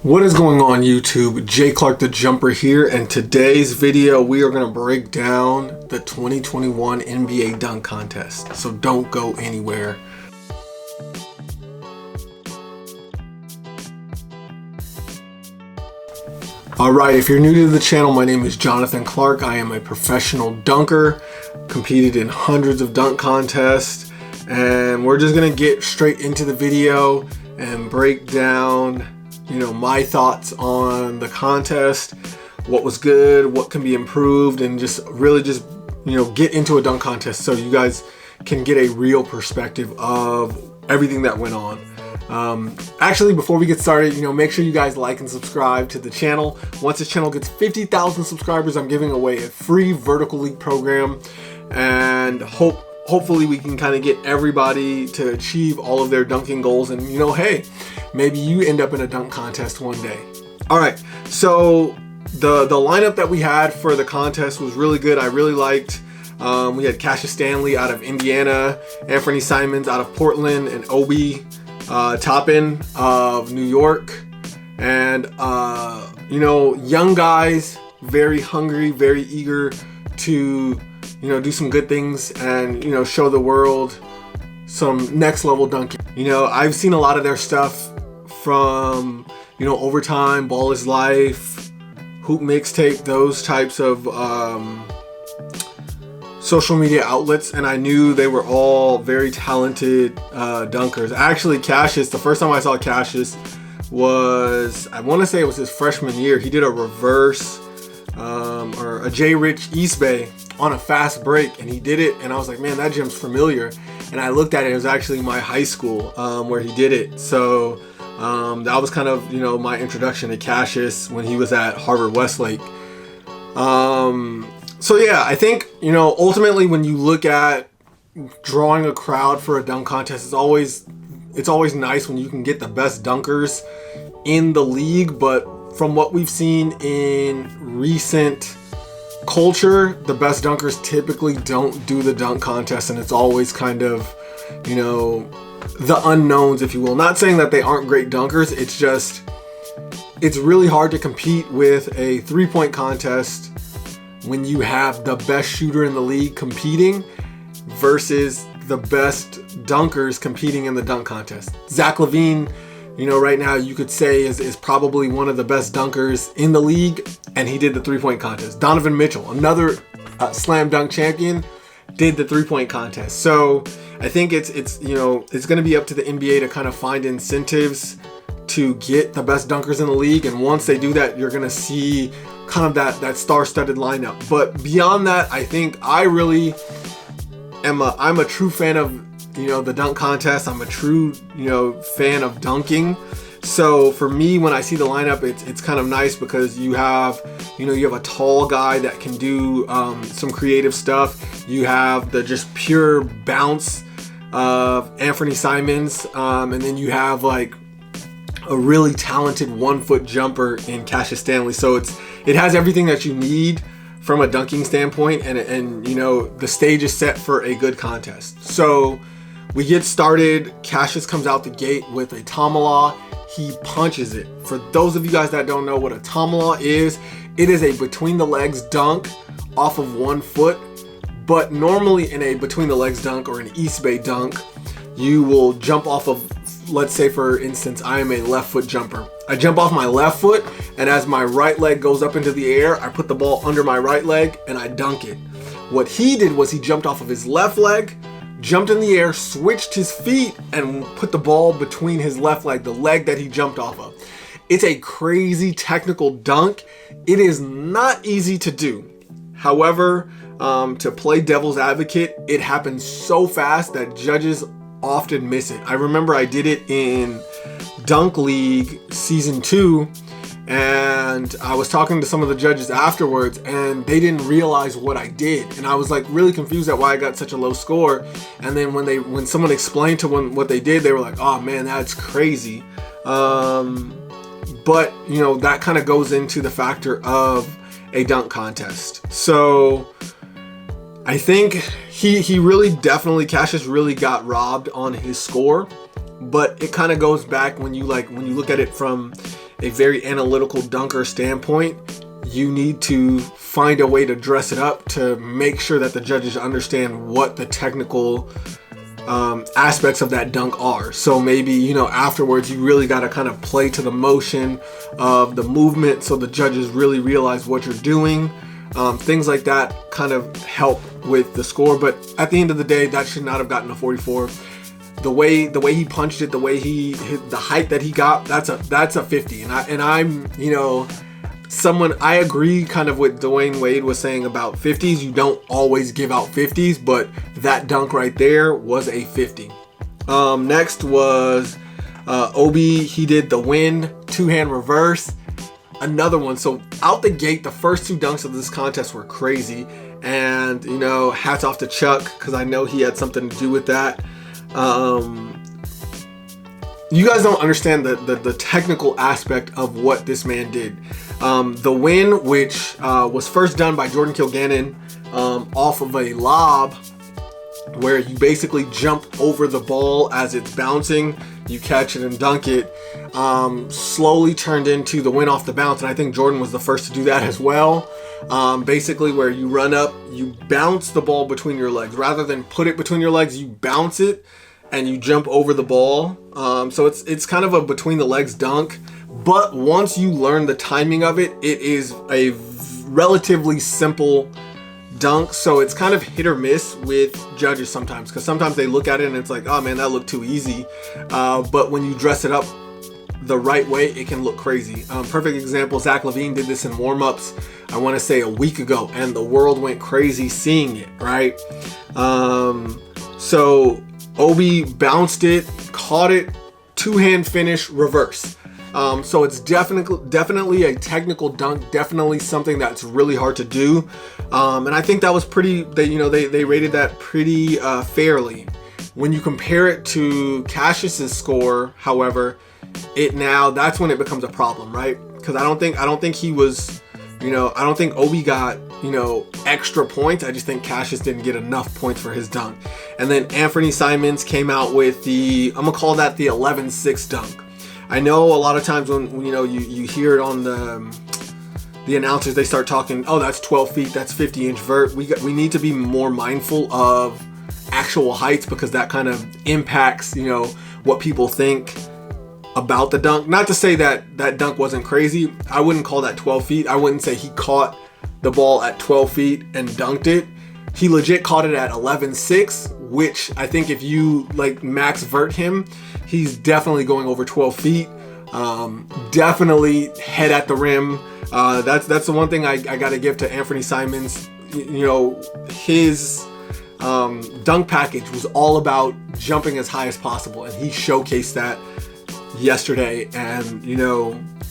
What is going on YouTube? JClarkTheJUMPER here, and today's video we are going to break down the 2021 NBA dunk contest. So don't go anywhere. Alright, if you're new to the channel, my name is Jonathan Clark. I am a professional dunker, competed in hundreds of dunk contests, and we're just going to get straight into the video and break down my thoughts on the contest, what was good, what can be improved, and just get into a dunk contest so you guys can get a real perspective of everything that went on. Actually, before we get started, make sure you guys like and subscribe to the channel. Once this channel gets 50,000 subscribers, I'm giving away a free vertical league program, and hopefully we can kind of get everybody to achieve all of their dunking goals, and hey, maybe you end up in a dunk contest one day. All right, so the lineup that we had for the contest was really good. I really liked. We had Cassius Stanley out of Indiana, Anthony Simons out of Portland, and Obi Toppin of New York. And young guys, very hungry, very eager to do some good things and show the world some next level dunking. I've seen a lot of their stuff from Overtime, Ball is Life, Hoop Mixtape, those types of social media outlets, and I knew they were all very talented dunkers. Actually, Cassius, the first time I saw Cassius was, I want to say it was his freshman year. He did a reverse or a J. Rich East Bay on a fast break, and he did it, and I was like, man, that gym's familiar. And I looked at it, it was actually my high school where he did it. So that was kind of my introduction to Cassius when he was at Harvard Westlake. So yeah, I think ultimately when you look at drawing a crowd for a dunk contest, it's always nice when you can get the best dunkers in the league. But from what we've seen in recent culture, the best dunkers typically don't do the dunk contest, and it's always kind of the unknowns, if you will. Not saying that they aren't great dunkers, it's just it's really hard to compete with a 3-point contest when you have the best shooter in the league competing versus the best dunkers competing in the dunk contest. Zach LaVine, right now you could say is probably one of the best dunkers in the league, and he did the 3-point contest. Donovan Mitchell, another slam dunk champion, did the 3-point contest. So I think it's going to be up to the NBA to kind of find incentives to get the best dunkers in the league, and once they do that, you're going to see kind of that star-studded lineup. But beyond that, I think I really I'm a true fan of the dunk contest. I'm a true fan of dunking. So for me, when I see the lineup, it's kind of nice because you have a tall guy that can do some creative stuff. You have the just pure bounce of Anthony Simons, and then you have like a really talented 1-foot jumper in Cassius Stanley. So it has everything that you need from a dunking standpoint, and the stage is set for a good contest. So we get started. Cassius comes out the gate with a tomahawk. He punches it. For those of you guys that don't know what a tomahawk is, it is a between the legs dunk off of 1 foot. But normally in a between the legs dunk or an East Bay dunk, you will jump off of, let's say for instance, I am a left foot jumper. I jump off my left foot, and as my right leg goes up into the air, I put the ball under my right leg and I dunk it. What he did was he jumped off of his left leg, jumped in the air, switched his feet, and put the ball between his left leg, the leg that he jumped off of. It's a crazy technical dunk. It is not easy to do. However, to play devil's advocate, it happens so fast that judges often miss it. I remember I did it in Dunk League Season 2, and I was talking to some of the judges afterwards, and they didn't realize what I did, and I was like really confused at why I got such a low score. And then when someone explained to them what they did, they were like, oh man, that's crazy. But that kind of goes into the factor of a dunk contest. So I think he really definitely, Cassius really got robbed on his score, but it kind of goes back when you look at it from a very analytical dunker standpoint, you need to find a way to dress it up to make sure that the judges understand what the technical aspects of that dunk are. So maybe, you know, afterwards you really got to kind of play to the motion of the movement so the judges really realize what you're doing. Things like that kind of help with the score. But at the end of the day, that should not have gotten a 44. The way he punched it, the way he hit, the height that he got, that's a 50. And I'm, you know, I agree kind of what Dwayne Wade was saying about 50s. You don't always give out 50s, but that dunk right there was a 50. Next was Obi. He did the win two-hand reverse. Another one. So out the gate, the first two dunks of this contest were crazy. And, you know, hats off to Chuck, because I know he had something to do with that. You guys don't understand the technical aspect of what this man did. The win, which was first done by Jordan Kilgannon off of a lob, where you basically jump over the ball as it's bouncing, you catch it and dunk it, slowly turned into the win off the bounce. And I think Jordan was the first to do that as well. Basically where you run up, you bounce the ball between your legs. Rather than put it between your legs, you bounce it and you jump over the ball. So it's kind of a between the legs dunk. But once you learn the timing of it, it is a relatively simple dunk. So it's kind of hit or miss with judges sometimes, because sometimes they look at it and it's like, oh man, that looked too easy. But when you dress it up the right way, it can look crazy. Perfect example, Zach LaVine did this in warm-ups, I want to say a week ago, and the world went crazy seeing it, right? So Obi bounced it, caught it, two-hand finish, reverse. So it's definitely a technical dunk, definitely something that's really hard to do. And I think that was they rated that pretty fairly. When you compare it to Cassius's score, however, that's when it becomes a problem, right? Because I don't think he was, I don't think Obi got, extra points. I just think Cassius didn't get enough points for his dunk. And then Anthony Simons came out with I'm gonna call that the 11-6 dunk. I know a lot of times when you hear it on the announcers, they start talking, oh, that's 12 feet, that's 50-inch vert. We need to be more mindful of actual heights, because that kind of impacts, what people think about the dunk. Not to say that dunk wasn't crazy. I wouldn't call that 12 feet. I wouldn't say he caught the ball at 12 feet and dunked it. He legit caught it at 11.6, which I think if you max vert him, he's definitely going over 12 feet. Definitely head at the rim. That's the one thing I got to give to Anthony Simons. His dunk package was all about jumping as high as possible, and he showcased that yesterday, and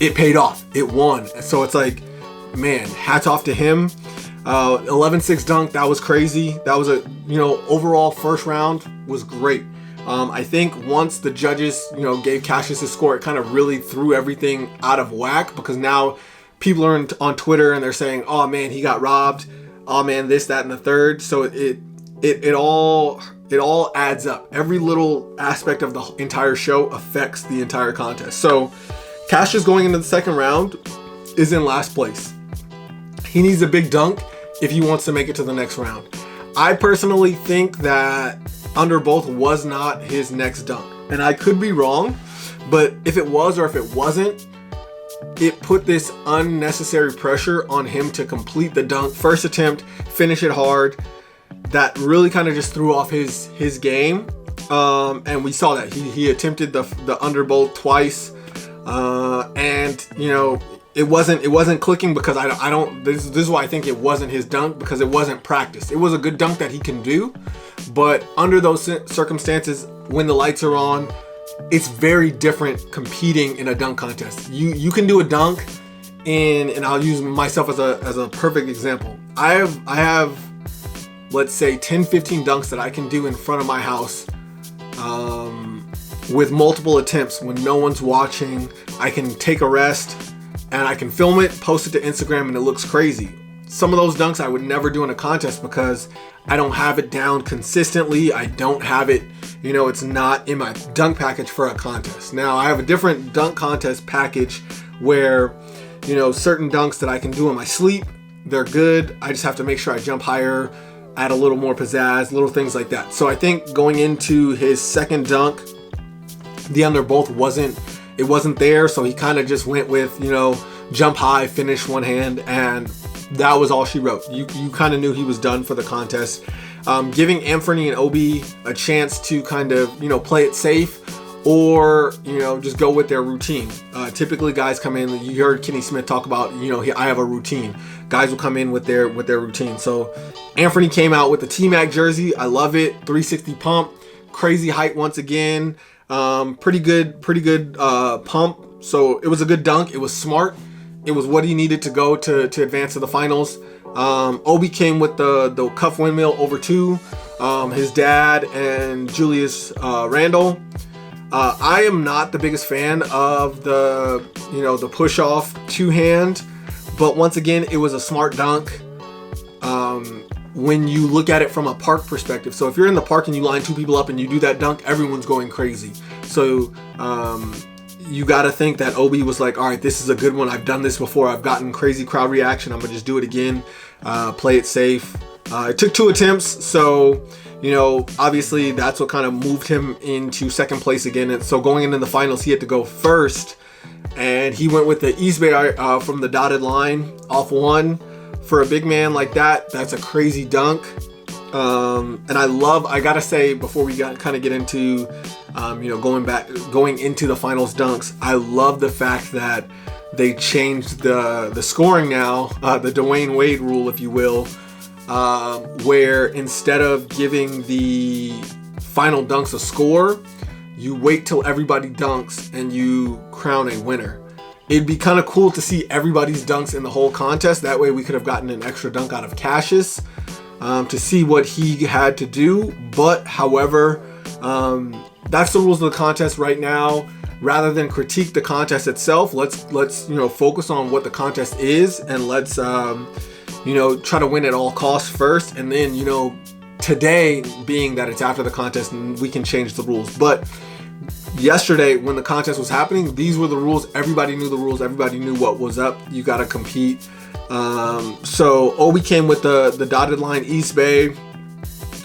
it paid off. It won. So it's like, man, hats off to him. 11-6 dunk, that was crazy. That was overall first round was great. I think once the judges, gave Cassius his score, it kind of really threw everything out of whack, because now people are on Twitter and they're saying, oh man, he got robbed. Oh man, this, that, and the third. So it all adds up. Every little aspect of the entire show affects the entire contest. So Cassius going into the second round is in last place. He needs a big dunk if he wants to make it to the next round. I personally think that under both was not his next dunk. And I could be wrong, but if it was or if it wasn't, it put this unnecessary pressure on him to complete the dunk. First attempt, finish it hard. That really kind of just threw off his game. And we saw that. He attempted the under bolt twice. And it wasn't clicking, because I don't this is why I think it wasn't his dunk, because it wasn't practiced. It was a good dunk that he can do, but under those circumstances, when the lights are on, it's very different competing in a dunk contest. You can do a dunk and I'll use myself as a perfect example. I have let's say 10-15 dunks that I can do in front of my house with multiple attempts when no one's watching. I can take a rest and I can film it, post it to Instagram, and it looks crazy. Some of those dunks I would never do in a contest, because I don't have it down consistently. I don't have it, it's not in my dunk package for a contest. Now I have a different dunk contest package where, you know, certain dunks that I can do in my sleep, they're good. I just have to make sure I jump higher, add a little more pizzazz, little things like that. So I think going into his second dunk, the under both wasn't there. So he kind of just went with, you know, jump high, finish one hand, and that was all she wrote. You kind of knew he was done for the contest. Giving Anthony and Obi a chance to kind of, you know, play it safe, or, you know, just go with their routine. Typically guys come in, you heard Kenny Smith talk about, you know, I have a routine. Guys will come in with their routine. So Anthony came out with the T-Mac jersey. I love it. 360 pump, crazy height once again. Pretty good pump. So it was a good dunk. It was smart. It was what he needed to go to advance to the finals. Obi came with the cuff windmill over two. His dad and Julius Randle. I am not the biggest fan of the, you know, the push off two hand, but once again, it was a smart dunk. When you look at it from a park perspective, so if you're in the park and you line two people up and you do that dunk, everyone's going crazy. So you got to think that Obi was like, all right, this is a good one. I've done this before. I've gotten crazy crowd reaction. I'm gonna just do it again. Play it safe. It took 2 attempts, so, you know, obviously that's what kind of moved him into second place again. And so going into the finals, he had to go first, and he went with the East Bay from the dotted line off one. For a big man like that, that's a crazy dunk. And I gotta say, before we kind of get into, you know, going into the finals dunks, I love the fact that they changed the scoring now, the Dwayne Wade rule, if you will, where instead of giving the final dunks a score, you wait till everybody dunks and you crown a winner. It'd be kind of cool to see everybody's dunks in the whole contest. That way we could have gotten an extra dunk out of Cassius to see what he had to do. But however, that's the rules of the contest right now. Rather than critique the contest itself, let's you know, focus on what the contest is, and let's you know, try to win at all costs first, and then, you know, today being that it's after the contest, we can change the rules. But yesterday when the contest was happening, these were the rules. Everybody knew the rules. Everybody knew what was up. You got to compete. So Obi came with the dotted line East Bay,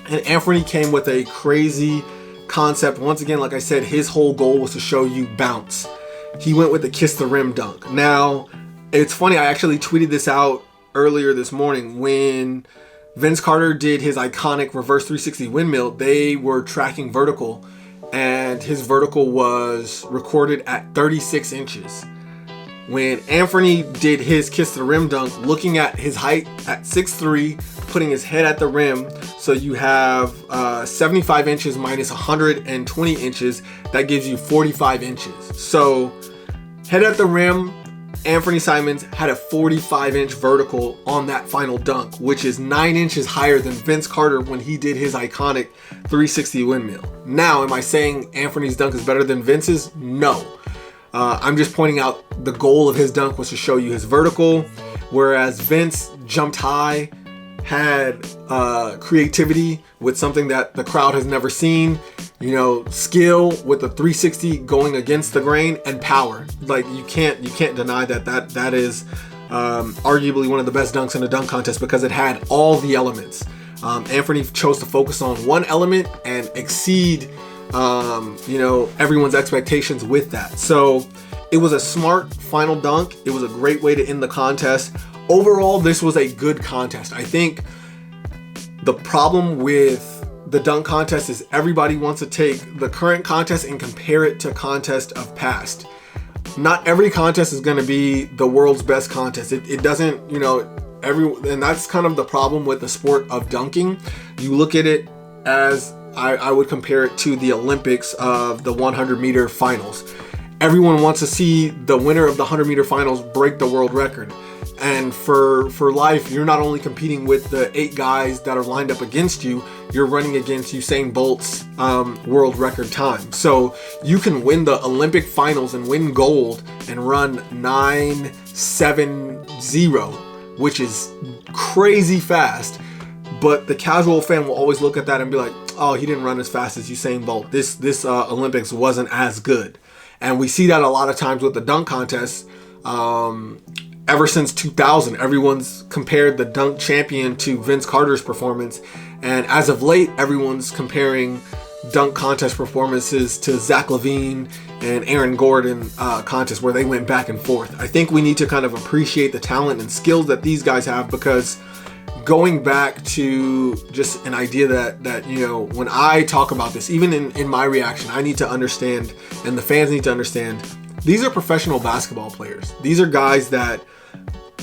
and Anthony came with a crazy concept. Once again, like I said, his whole goal was to show you bounce. He went with the kiss the rim dunk. Now, it's funny, I actually tweeted this out earlier this morning. When Vince Carter did his iconic reverse 360 windmill, they were tracking vertical, and his vertical was recorded at 36 inches. When Anthony did his kiss the rim dunk, looking at his height at 6'3", putting his head at the rim, so you have 75 inches minus 120 inches, that gives you 45 inches. So head at the rim, Anthony Simons had a 45-inch vertical on that final dunk, which is 9 inches higher than Vince Carter when he did his iconic 360 windmill. Now, am I saying Anthony's dunk is better than Vince's? No. I'm just pointing out the goal of his dunk was to show you his vertical, whereas Vince jumped high, had creativity with something that the crowd has never seen, you know, skill with the 360 going against the grain, and power. Like, you can't deny that is arguably one of the best dunks in a dunk contest, because it had all the elements. Anthony chose to focus on one element and exceed you know, everyone's expectations with that. So it was a smart final dunk. It was a great way to end the contest. Overall, this was a good contest. I think the problem with the dunk contest is everybody wants to take the current contest and compare it to contest of past. Not every contest is going to be the world's best contest. It doesn't, you know, and that's kind of the problem with the sport of dunking. You look at it as, I would compare it to the Olympics of the 100-meter finals. Everyone wants to see the winner of the 100-meter finals break the world record. And for life, you're not only competing with the 8 guys that are lined up against you, you're running against Usain Bolt's world record time. So you can win the Olympic finals and win gold and run 9.70, which is crazy fast. But the casual fan will always look at that and be like, oh, he didn't run as fast as Usain Bolt. This Olympics wasn't as good. And we see that a lot of times with the dunk contest. Ever since 2000, everyone's compared the dunk champion to Vince Carter's performance. And as of late, everyone's comparing dunk contest performances to Zach LaVine and Aaron Gordon contests where they went back and forth. I think we need to kind of appreciate the talent and skills that these guys have, because going back to just an idea that you know, when I talk about this, even in my reaction, I need to understand, and the fans need to understand, these are professional basketball players. These are guys that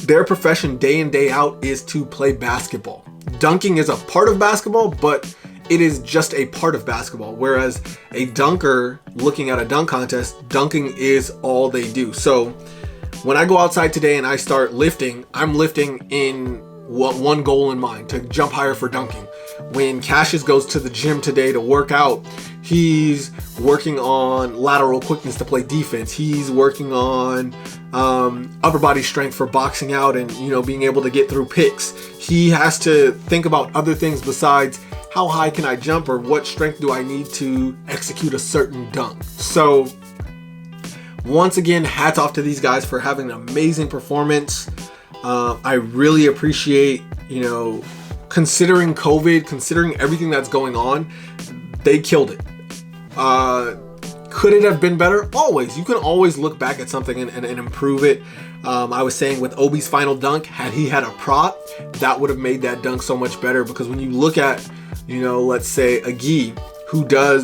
their profession day in, day out is to play basketball. Dunking is a part of basketball, but it is just a part of basketball. Whereas a dunker looking at a dunk contest, dunking is all they do. So when I go outside today and I start lifting, I'm lifting in one goal in mind, to jump higher for dunking. When Cassius goes to the gym today to work out, he's working on lateral quickness to play defense. He's working on upper body strength for boxing out and, you know, being able to get through picks. He has to think about other things besides how high can I jump or what strength do I need to execute a certain dunk. So once again, hats off to these guys for having an amazing performance. I really appreciate, you know, considering COVID, considering everything that's going on, they killed it. Could it have been better? Always. You can always look back at something and improve it. I was saying with Obi's final dunk, had he had a prop, that would have made that dunk so much better, because when you look at, you know, let's say Agi,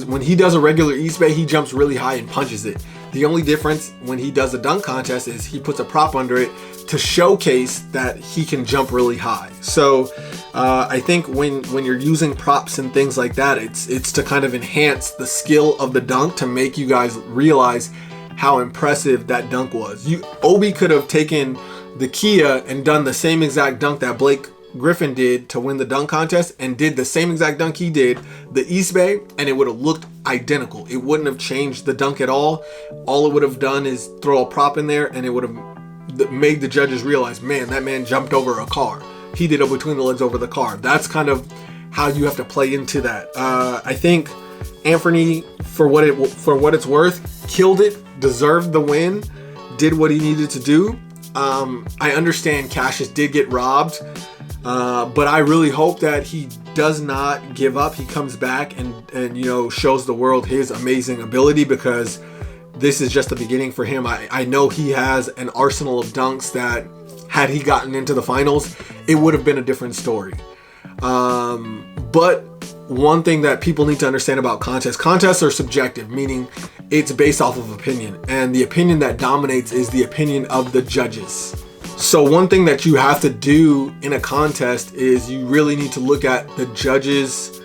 when he does a regular East Bay, he jumps really high and punches it. The only difference when he does a dunk contest is he puts a prop under it to showcase that he can jump really high. So I think when you're using props and things like that, it's to kind of enhance the skill of the dunk, to make you guys realize how impressive that dunk was. Obi could have taken the Kia and done the same exact dunk that Blake Griffin did to win the dunk contest, and did the same exact dunk he did the East Bay, and it would have looked identical. It wouldn't have changed the dunk at all. All it would have done is throw a prop in there, and it would have made the judges realize, man, that man jumped over a car. He did it between the legs over the car. That's kind of how you have to play into that. I think Anthony, for what it's worth, killed it, deserved the win, did what he needed to do. I understand Cassius did get robbed, but I really hope that he does not give up. He comes back and you know, shows the world his amazing ability, because this is just the beginning for him. I know he has an arsenal of dunks that, had he gotten into the finals, it would have been a different story. But one thing that people need to understand about contests are subjective, meaning it's based off of opinion, and the opinion that dominates is the opinion of the judges. So one thing that you have to do in a contest is you really need to look at the judges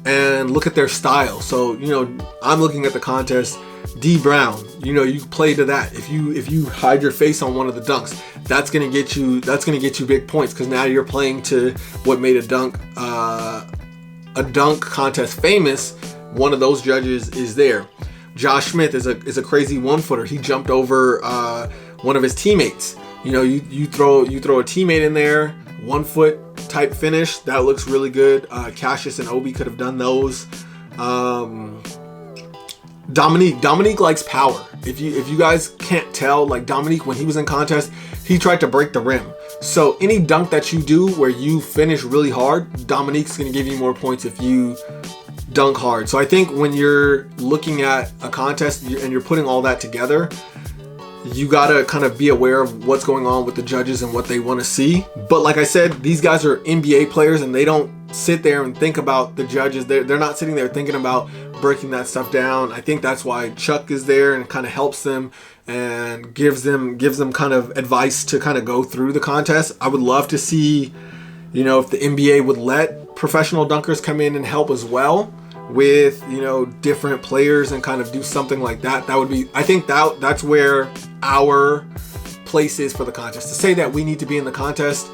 and look at their style. So, you know, I'm looking at the contest, D Brown, you know, you play to that. If you hide your face on one of the dunks, that's gonna get you big points, because now you're playing to what made a dunk contest famous. One of those judges is there. Josh Smith is a crazy 1-footer. He jumped over one of his teammates. You know, you throw a teammate in there, 1 foot type finish, that looks really good. Cassius and Obi could have done those. Dominique likes power. If you guys can't tell, like Dominique, when he was in contest, he tried to break the rim. So any dunk that you do where you finish really hard, Dominique's gonna give you more points if you dunk hard. So I think when you're looking at a contest and you're putting all that together, you gotta kind of be aware of what's going on with the judges and what they want to see. But like I said, these guys are NBA players, and they don't sit there and think about the judges. They're not sitting there thinking about breaking that stuff down. I think that's why Chuck is there and kind of helps them and gives them kind of advice to kind of go through the contest. I would love to see, you know, if the NBA would let professional dunkers come in and help as well with, you know, different players and kind of do something like that. That would be, I think that's where our place is for the contest. To say that we need to be in the contest,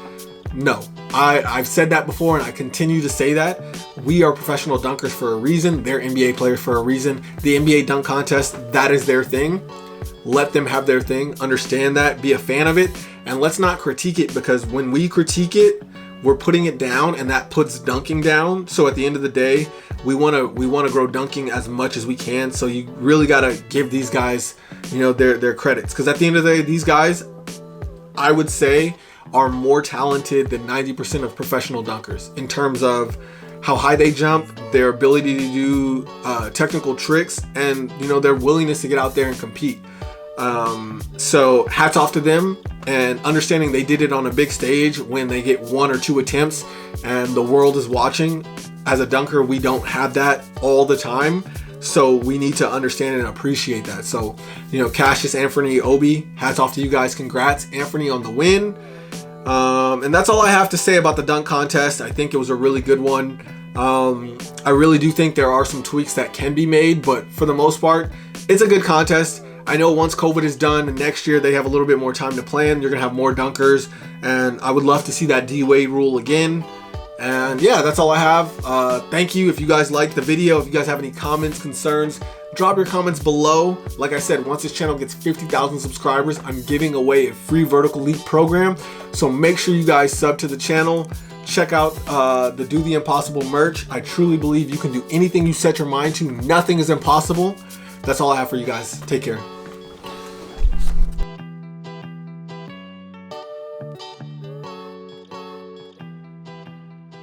no. I've said that before, and I continue to say that. We are professional dunkers for a reason. They're NBA players for a reason. The NBA dunk contest, that is their thing. Let them have their thing. Understand that. Be a fan of it. And let's not critique it, because when we critique it, we're putting it down, and that puts dunking down. So at the end of the day, we want to grow dunking as much as we can. So you really got to give these guys, you know, their credits, because at the end of the day, these guys I would say, are more talented than 90% of professional dunkers in terms of how high they jump, their ability to do technical tricks, and their willingness to get out there and compete. So hats off to them, and understanding they did it on a big stage when they get 1 or 2 attempts and the world is watching. As a dunker, we don't have that all the time, so we need to understand and appreciate that. So Cassius, Anthony, Obi, hats off to you guys. Congrats, Anthony, on the win. And that's all I have to say about the dunk contest. I think it was a really good one. I really do think there are some tweaks that can be made, but for the most part, it's a good contest. I know once COVID is done and next year they have a little bit more time to plan, you're gonna have more dunkers, and I would love to see that D-Wade rule again. And yeah, that's all I have. Thank you. If you guys liked the video, if you guys have any comments, concerns, drop your comments below. Like I said, once this channel gets 50,000 subscribers, I'm giving away a free vertical leap program. So make sure you guys sub to the channel. Check out the Do the Impossible merch. I truly believe you can do anything you set your mind to. Nothing is impossible. That's all I have for you guys. Take care.